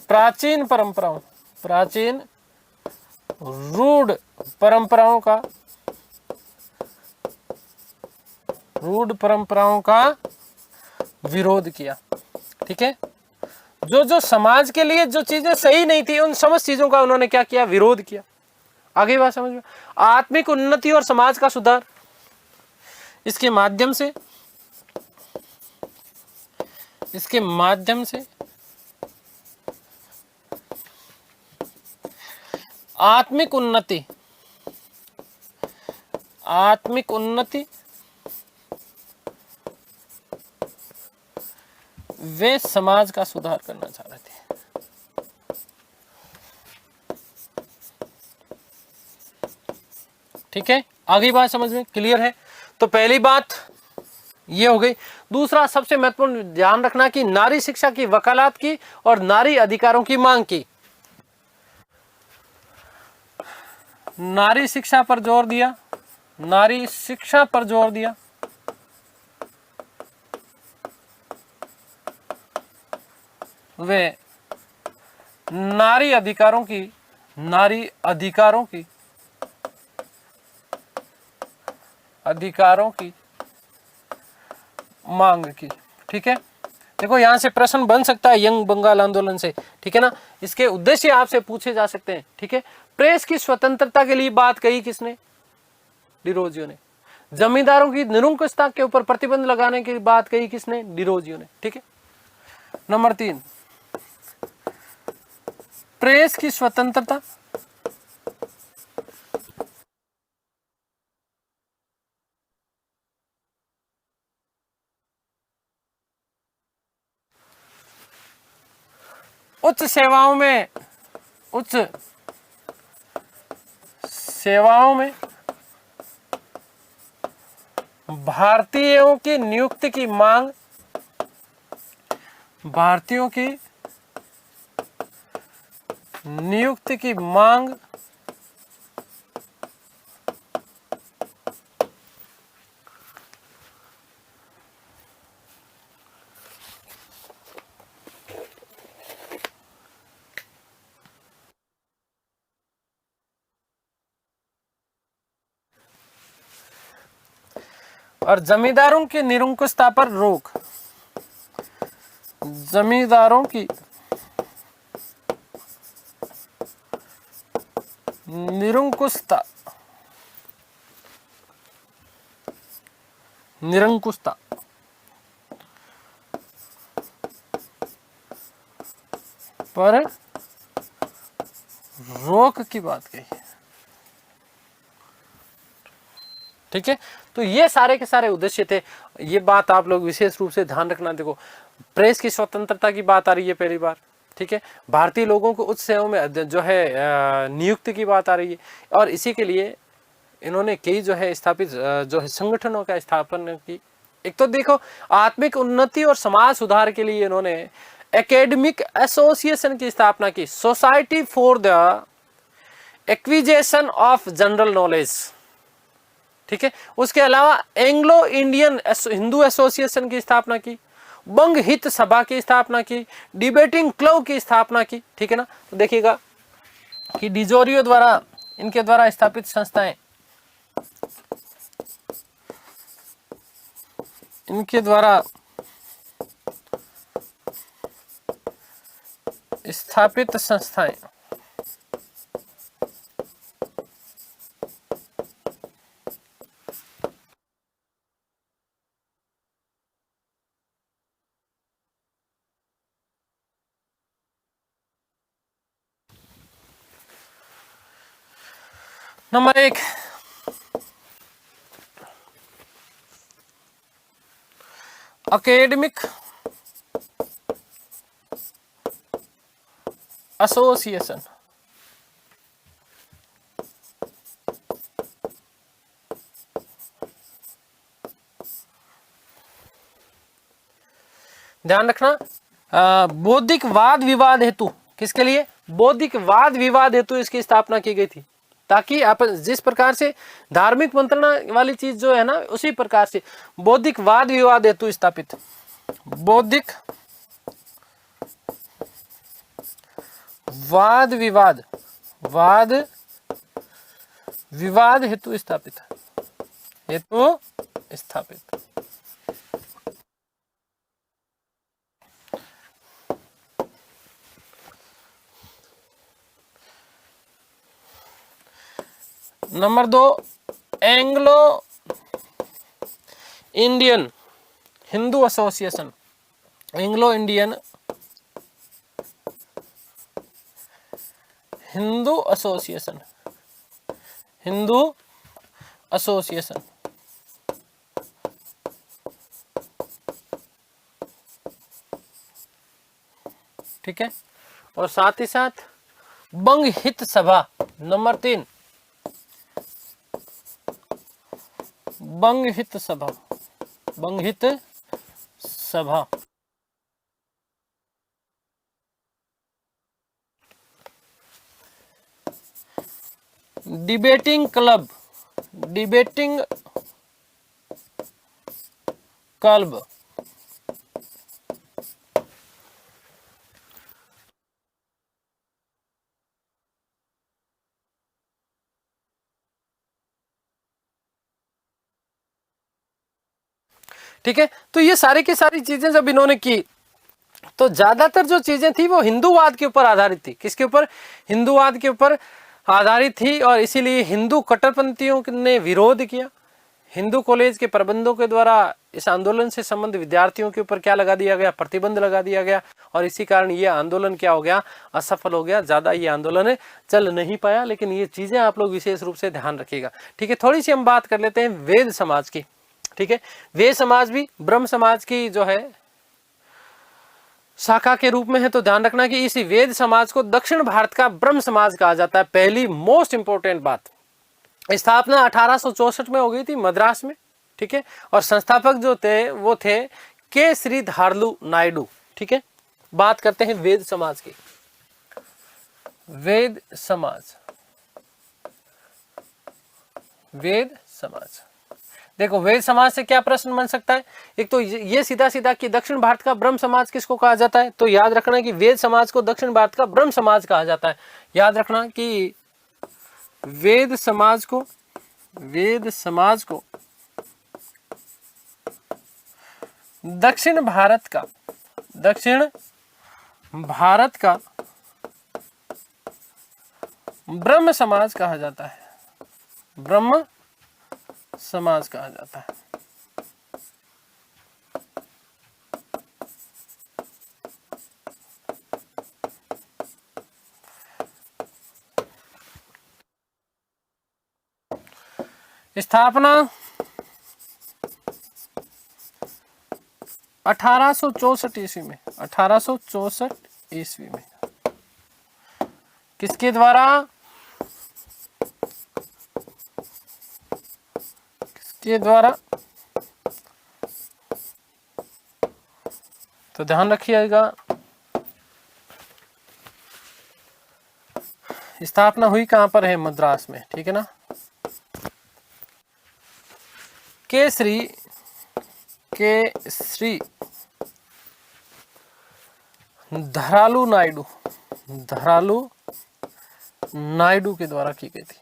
प्राचीन परंपराओं, प्राचीन रूढ़ परंपराओं का, रूढ़ परंपराओं का विरोध किया। ठीक है, जो समाज के लिए जो चीजें सही नहीं थी, उन समस्त चीजों का उन्होंने क्या किया? विरोध किया। आगे बात समझ में? आत्मिक उन्नति और समाज का सुधार, इसके माध्यम से, इसके माध्यम से आत्मिक उन्नति, आत्मिक उन्नति वे समाज का सुधार करना चाह रहे थे। ठीक है, आगे बात समझ में क्लियर है? तो पहली बात ये हो गई। दूसरा सबसे महत्वपूर्ण ध्यान रखना कि नारी शिक्षा की वकालत की और नारी अधिकारों की मांग की। नारी शिक्षा पर जोर दिया, नारी शिक्षा पर जोर दिया, वे नारी अधिकारों की, नारी अधिकारों की, अधिकारों की मांग की। ठीक है, देखो यहां से प्रश्न बन सकता है यंग बंगाल आंदोलन से। ठीक है ना, इसके उद्देश्य आपसे पूछे जा सकते हैं। ठीक है, प्रेस की स्वतंत्रता के लिए बात कही किसने? डिरोजियो ने। जमींदारों की निरंकुशता के ऊपर प्रतिबंध लगाने की बात कही किसने? डिरोजियो ने। ठीक है, नंबर 3, प्रेस की स्वतंत्रता, उच्च सेवाओं में, उच्च सेवाओं में भारतीयों की नियुक्ति की मांग, भारतीयों की नियुक्ति की मांग और जमींदारों की निरंकुशता पर रोक। जमींदारों की निरंकुशता पर रोक की बात कही। ठीक है, तो ये सारे के सारे उद्देश्य थे। ये बात आप लोग विशेष रूप से ध्यान रखना। देखो, प्रेस की स्वतंत्रता की बात आ रही है पहली बार। ठीक है, भारतीय लोगों को उच्च सेवाओं में जो है नियुक्ति की बात आ रही है, और इसी के लिए इन्होंने कई जो है स्थापित जो है संगठनों का स्थापना की। एक तो देखो, आत्मिक उन्नति और समाज सुधार के लिए इन्होंने एकेडमिक एसोसिएशन की स्थापना की, society for the acquisition of general knowledge. ठीक है, उसके अलावा एंग्लो इंडियन हिंदू एसोसिएशन की स्थापना की, बंग हित सभा की स्थापना की, डिबेटिंग क्लब की स्थापना की। ठीक है ना, तो देखिएगा कि डिजोरियो द्वारा, इनके द्वारा स्थापित संस्थाएं, इनके द्वारा स्थापित संस्थाएं नंबर 1, एकेडमिक एसोसिएशन। ध्यान रखना, बौद्धिक वाद विवाद हेतु, किसके लिए? बौद्धिक वाद विवाद हेतु इसकी स्थापना की गई थी, ताकि अपन जिस प्रकार से धार्मिक मंत्रणा वाली चीज जो है ना, उसी प्रकार से बौद्धिक वाद विवाद हेतु स्थापित, बौद्धिक वाद विवाद हेतु स्थापित, number 2, Anglo Indian Hindu association. Anglo Indian Hindu association, ठीक है, और साथ ही साथ बंग हित सभा। नंबर 3, बंग हित सभा। डिबेटिंग क्लब, ठीक है, तो ये सारी की सारी चीजें जब इन्होंने की, तो ज्यादातर जो चीजें थी वो हिंदूवाद के ऊपर आधारित थी। किसके ऊपर? हिंदूवाद के ऊपर आधारित थी, और इसीलिए हिंदू कट्टरपंथियों ने विरोध किया। हिंदू कॉलेज के प्रबंधों के द्वारा इस आंदोलन से संबंधित विद्यार्थियों के ऊपर क्या लगा दिया गया? प्रतिबंध लगा दिया गया, और इसी कारण ये आंदोलन क्या हो गया? असफल हो गया। ज्यादा ये आंदोलन चल नहीं पाया। लेकिन ये चीजें आप लोग विशेष रूप से ध्यान रखिएगा। ठीक है, थोड़ी सी हम बात कर लेते हैं वेद समाज की। ठीक है, वेद समाज भी ब्रह्म समाज की जो है शाखा के रूप में है, तो ध्यान रखना कि इसी वेद समाज को दक्षिण भारत का ब्रह्म समाज कहा जाता है। पहली मोस्ट इंपोर्टेंट बात, स्थापना 1864 में हो गई थी मद्रास में। ठीक है, और संस्थापक जो थे वो थे के श्रीधरलू नायडू। ठीक है, बात करते हैं वेद समाज की। वेद समाज। वेद समाज, देखो वेद समाज से क्या प्रश्न बन सकता है? एक तो ये सीधा सीधा कि दक्षिण भारत का ब्रह्म समाज किसको कहा जाता है, तो याद रखना कि वेद समाज को दक्षिण भारत का ब्रह्म समाज कहा जाता है। याद रखना कि वेद समाज को दक्षिण भारत का ब्रह्म समाज कहा जाता है। ब्रह्म समाज कहा जाता है। स्थापना 1864 ईस्वी में। 1864 ईस्वी में किसके द्वारा? किसके द्वारा? तो ध्यान रखिएगा, स्थापना हुई कहां पर है? मद्रास में, ठीक है ना। केसरी धरालू नायडू के द्वारा की गई थी।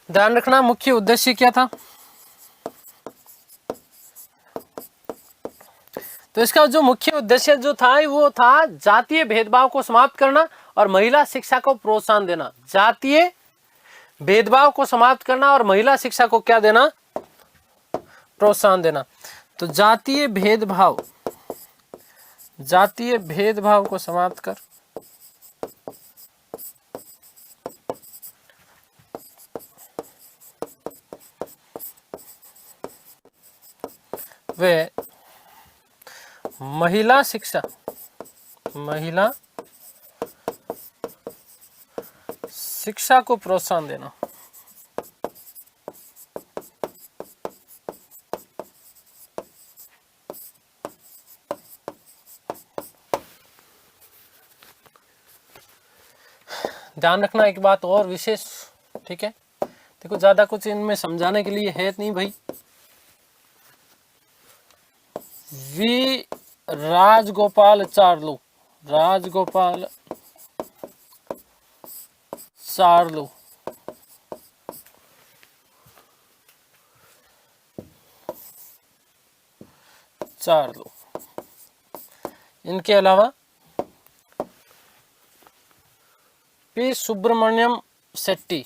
ध्यान रखना मुख्य उद्देश्य क्या था? तो इसका जो मुख्य उद्देश्य जो था वो था जातीय भेदभाव को समाप्त करना और महिला शिक्षा को प्रोत्साहन देना। जातीय भेदभाव को समाप्त करना और महिला शिक्षा को क्या देना? प्रोत्साहन देना। तो जातीय भेदभाव को समाप्त कर वे महिला शिक्षा को प्रोत्साहन देना। ध्यान रखना एक बात और विशेष, ठीक है, देखो ज्यादा कुछ इनमें समझाने के लिए है नहीं भाई। वी राजगोपाल चार्लो इनके अलावा पी सुब्रमण्यम शेट्टी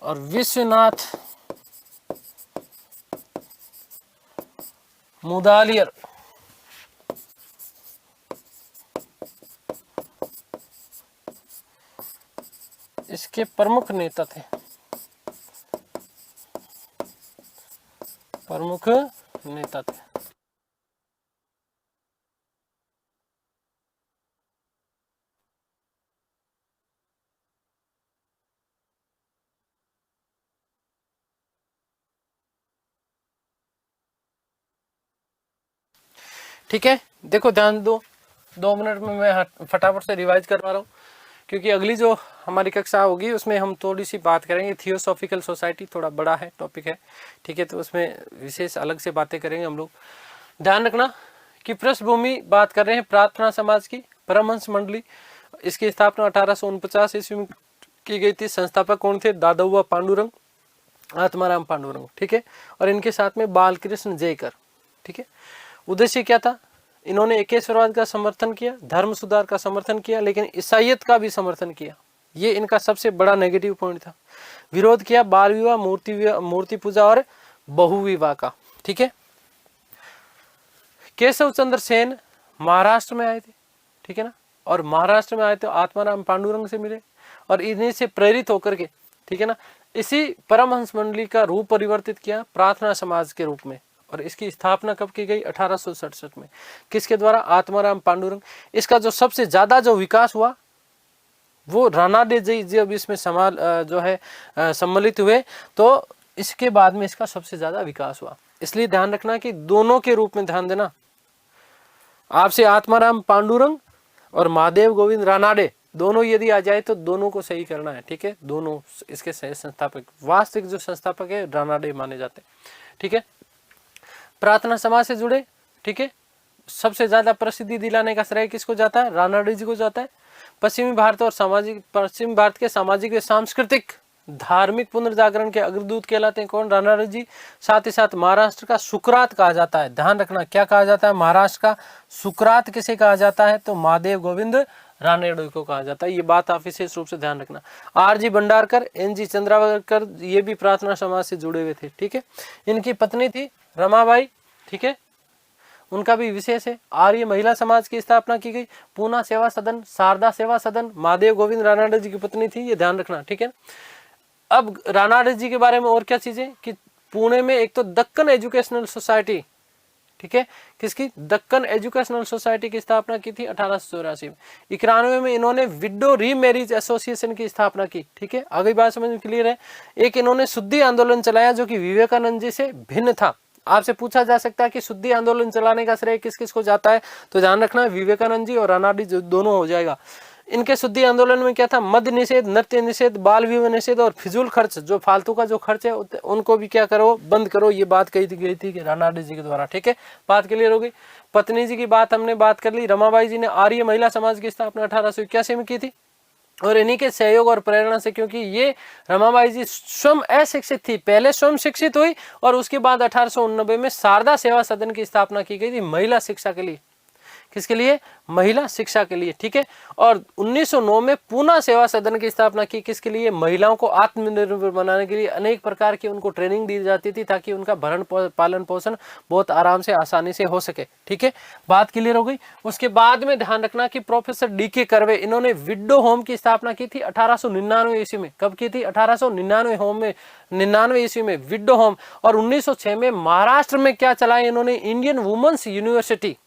और विश्वनाथ मुदालियर इसके प्रमुख नेता थे। ठीक है, देखो ध्यान दो, 2 मिनट में मैं फटाफट से रिवाइज करवा रहा हूँ क्योंकि अगली जो हमारी कक्षा होगी उसमें हम थोड़ी सी बात करेंगे। थियोसॉफिकल सोसाइटी थोड़ा बड़ा है टॉपिक है, ठीक है, तो उसमें विशेष अलग से बातें करेंगे हम लोग। ध्यान रखना कि पृष्ठभूमि बात कर रहे हैं प्रार्थना समाज की, परमहंस मंडली, इसकी स्थापना 1849 ईस्वी में की गई थी। संस्थापक कौन थे? दादुआ पांडुरंग, आत्माराम पांडुरंग, ठीक है, और इनके साथ में बालकृष्ण जयकर, ठीक है। उद्देश्य क्या था? इन्होंने एकेश्वरवाद का समर्थन किया, धर्म सुधार का समर्थन किया, लेकिन ईसाईयत का भी समर्थन किया। ये इनका सबसे बड़ा नेगेटिव पॉइंट था। विरोध किया बाल विवाह, मूर्ति पूजा और बहुविवाह का। ठीक है। केशव चंद्र सेन महाराष्ट्र में आए थे, ठीक है ना, और महाराष्ट्र में आए तो आत्माराम पांडुरंग से मिले और इन्हीं से प्रेरित होकर के, ठीक है ना, इसी परमहंस मंडली का रूप परिवर्तित किया प्रार्थना समाज के रूप में। और इसकी स्थापना कब की गई? 1867 में। किसके द्वारा? आत्माराम पांडुरंग। इसका जो सबसे ज्यादा जो विकास हुआ वो रानाडे जी जब इसमें सम्मिलित हुए तो इसके बाद में इसका सबसे ज्यादा विकास हुआ। इसलिए ध्यान रखना कि दोनों के रूप में ध्यान देना। आपसे आत्माराम पांडुरंग और महादेव गोविंद रानाडे दोनों यदि आ जाए तो दोनों को सही करना है। ठीक है। दोनों इसके सही संस्थापक, वास्तविक जो संस्थापक है रानाडे माने जाते हैं। ठीक है। प्रार्थना समाज से जुड़े। ठीक है। सबसे ज्यादा प्रसिद्धि दिलाने का श्रेय किसको जाता है? रानाडे जी को जाता है। पश्चिमी भारत के सामाजिक व सांस्कृतिक धार्मिक पुनर्जागरण के अग्रदूत कहलाते हैं कौन? रानाडे जी। साथ ही साथ महाराष्ट्र का सुकरात कहा जाता है। ध्यान रखना क्या कहा जाता है? महाराष्ट्र का सुकरात किसे कहा जाता है? तो महादेव गोविंद रानाडे को कहा जाता है। ये बात आप विशेष रूप से ध्यान रखना। आर.जी. भंडारकर, एन.जी. चंद्रावरकर, ये भी प्रार्थना समाज से जुड़े हुए थे। ठीक है। इनकी पत्नी थी रमाबाई। ठीक है। उनका भी विशेष है। आर्य महिला समाज की स्थापना की गई। पूना सेवा सदन, शारदा सेवा सदन महादेव गोविंद रानाडे जी की पत्नी थी। ये ध्यान रखना। ठीक है। अब रानाडे जी के बारे में और क्या चीजें कि पुणे में एक तो दक्कन एजुकेशनल सोसाइटी, ठीक है, किसकी? दक्कन एजुकेशनल सोसाइटी की स्थापना की थी 1884 में। 91 में इन्होंने विडो रीमैरिज एसोसिएशन की स्थापना की। ठीक है। आगे बात समझ में क्लियर है। एक इन्होंने शुद्धि आंदोलन चलाया जो कि विवेकानंद जी से भिन्न था। आपसे पूछा जा सकता है कि शुद्धि आंदोलन चलाने का श्रेय किस किस को जाता है? तो ध्यान रखना विवेकानंद जी और रानाडे जी दोनों हो जाएगा। इनके शुद्धि आंदोलन में क्या था? मद्य निषेध, नृत्य निषेध, बाल विवाह निषेध और फिजूल खर्च, जो फालतू का जो खर्च है उनको भी क्या करो? बंद करो। ये बात कही गई थी कि रानाडे जी के द्वारा। ठीक है। बात क्लियर हो गई। पत्नी जी की बात हमने बात कर ली। रमाबाई जी ने आर्य महिला समाज की स्थापना 1881 में की थी और इन्हीं के सहयोग और प्रेरणा से, क्योंकि ये रमाबाई जी स्वयं अशिक्षित थी, पहले स्वयं शिक्षित हुई और उसके बाद 1889 में शारदा सेवा सदन की स्थापना की गई थी महिला शिक्षा के लिए। किसके लिए? महिला शिक्षा के लिए। ठीक है। और 1909 में पूना सेवा सदन की स्थापना की। किसके लिए? महिलाओं को आत्मनिर्भर बनाने के लिए अनेक प्रकार की उनको ट्रेनिंग दी जाती थी ताकि उनका भरण पालन पोषण बहुत आराम से आसानी से हो सके। ठीक है। बात क्लियर हो गई। उसके बाद में ध्यान रखना कि प्रोफेसर डी.के. कर्वे, इन्होंने विडो होम की स्थापना की थी 1899 ईस्वी में। कब की थी? 1899 ईस्वी में विडो होम। और 1906 में महाराष्ट्र में क्या चलाया इन्होंने? Indian women's university.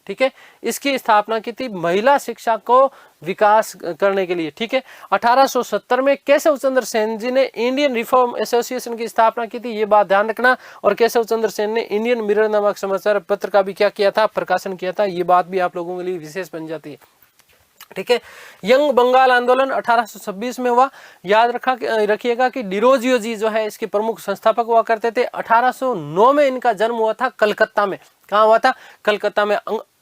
ठीक है। इसकी स्थापना की थी महिला शिक्षा को विकास करने के लिए। ठीक है। 1870 में केशव चंद्र सेन जी ने इंडियन रिफॉर्म एसोसिएशन की स्थापना की थी। ये बात ध्यान रखना। और केशव चंद्र सेन ने इंडियन मिरर नामक समाचार पत्र का भी क्या किया था? प्रकाशन किया था। ये बात भी आप लोगों के लिए विशेष बन जाती है। ठीक है। यंग बंगाल आंदोलन 1826 में हुआ। याद रखिएगा कि डिरोजियो जी जो है इसके प्रमुख संस्थापक हुआ करते थे। 1809 में इनका जन्म हुआ था कलकत्ता में। कहाँ हुआ था? कलकत्ता में।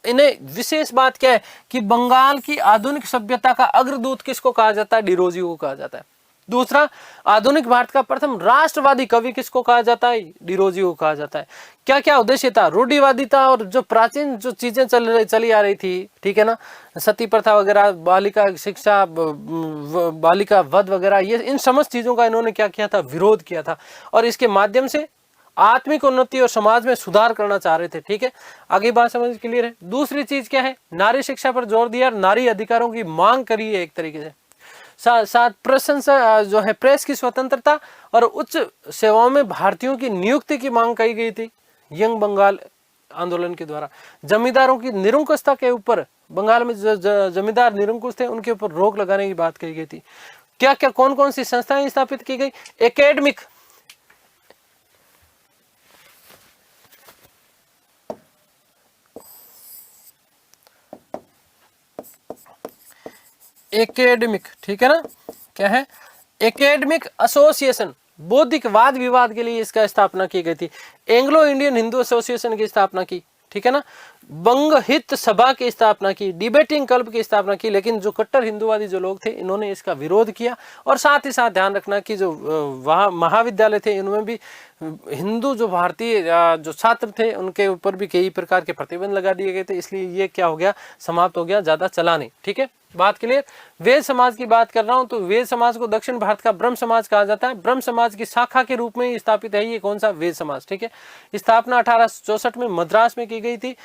इन्हें विशेष बात क्या है कि बंगाल की आधुनिक सभ्यता का अग्रदूत किसको कहा जाता है? डिरोजियो को कहा जाता है। दूसरा, आधुनिक भारत का प्रथम राष्ट्रवादी कवि किसको कहा जाता है? डिरोजियो को कहा जाता है। क्या क्या उद्देश्य था? रूढ़िवादिता और जो प्राचीन जो चीजें चली आ रही थी, ठीक है ना, सती प्रथा वगैरह, बालिका शिक्षा, बालिका वध वगैरह, ये इन समस्त चीजों का इन्होंने क्या किया था? विरोध किया था। और इसके माध्यम से आत्मिक उन्नति और समाज में सुधार करना चाह रहे थे। ठीक है। आगे बात समझ क्लियर है। दूसरी चीज क्या है? नारी शिक्षा पर जोर दिया, नारी अधिकारों की मांग करी है एक तरीके से। साथ प्रशंसा जो है प्रेस की स्वतंत्रता और उच्च सेवाओं में भारतीयों की नियुक्ति की मांग की गई थी यंग बंगाल आंदोलन के द्वारा। जमींदारों की निरंकुशता के ऊपर, बंगाल में जो जमींदार निरंकुश थे उनके ऊपर रोक लगाने की बात कही गई थी। क्या क्या कौन कौन सी संस्थाएं स्थापित की गई? एकेडमिक, ठीक है ना, क्या है? एकेडमिक एसोसिएशन, बौद्धिक वाद विवाद के लिए इसका स्थापना की गई थी। एंग्लो इंडियन हिंदू एसोसिएशन की स्थापना की, ठीक है ना। बंग हित सभा की स्थापना की, डिबेटिंग क्लब की स्थापना की। लेकिन जो कट्टर हिंदूवादी जो लोग थे इन्होंने इसका विरोध किया। और साथ ही साथ ध्यान रखना कि जो वहाँ महाविद्यालय थे इनमें भी हिंदू जो भारतीय जो छात्र थे उनके ऊपर भी कई प्रकार के प्रतिबंध लगा दिए गए थे, इसलिए ये क्या हो गया, समाप्त हो गया, ज्यादा चला नहीं। ठीक है, बात क्लियर। वेद समाज की बात कर रहा हूं तो वेद समाज को दक्षिण भारत का ब्रह्म समाज कहा जाता है। ब्रह्म समाज की शाखा के रूप में स्थापित है ये कौन सा, वेद समाज। ठीक है, स्थापना 1864 में मद्रास में की गई थी,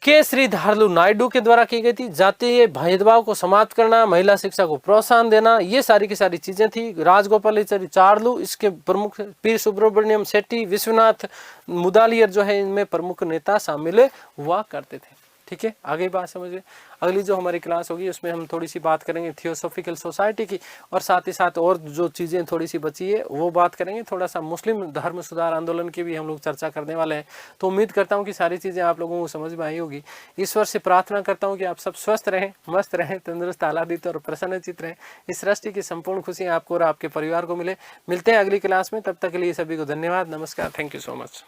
के श्रीधरलू नायडू के द्वारा की गई थी। जातीय भेदभाव को समाप्त करना, महिला शिक्षा को प्रोत्साहन देना, ये सारी की सारी चीजें थी। राजगोपालाचारी चार्लू इसके प्रमुख, पी सुब्रमण्यम शेट्टी, विश्वनाथ मुदालियर जो है इनमें प्रमुख नेता शामिल हुआ करते थे। ठीक है, आगे बात समझिए। अगली जो हमारी क्लास होगी उसमें हम थोड़ी सी बात करेंगे थियोसॉफिकल सोसाइटी की, और साथ ही साथ और जो चीज़ें थोड़ी सी बची है वो बात करेंगे। थोड़ा सा मुस्लिम धर्म सुधार आंदोलन की भी हम लोग चर्चा करने वाले हैं। तो उम्मीद करता हूँ कि सारी चीज़ें आप लोगों को समझ में आई होगी। ईश्वर से प्रार्थना करता हूँ कि आप सब स्वस्थ रहें, मस्त रहें, तंदुरुस्त, आह्लादित और प्रसन्नचित रहें। इस सृष्टि की संपूर्ण खुशियाँ आपको और आपके परिवार को मिलते हैं अगली क्लास में। तब तक के लिए सभी को धन्यवाद, नमस्कार, थैंक यू सो मच।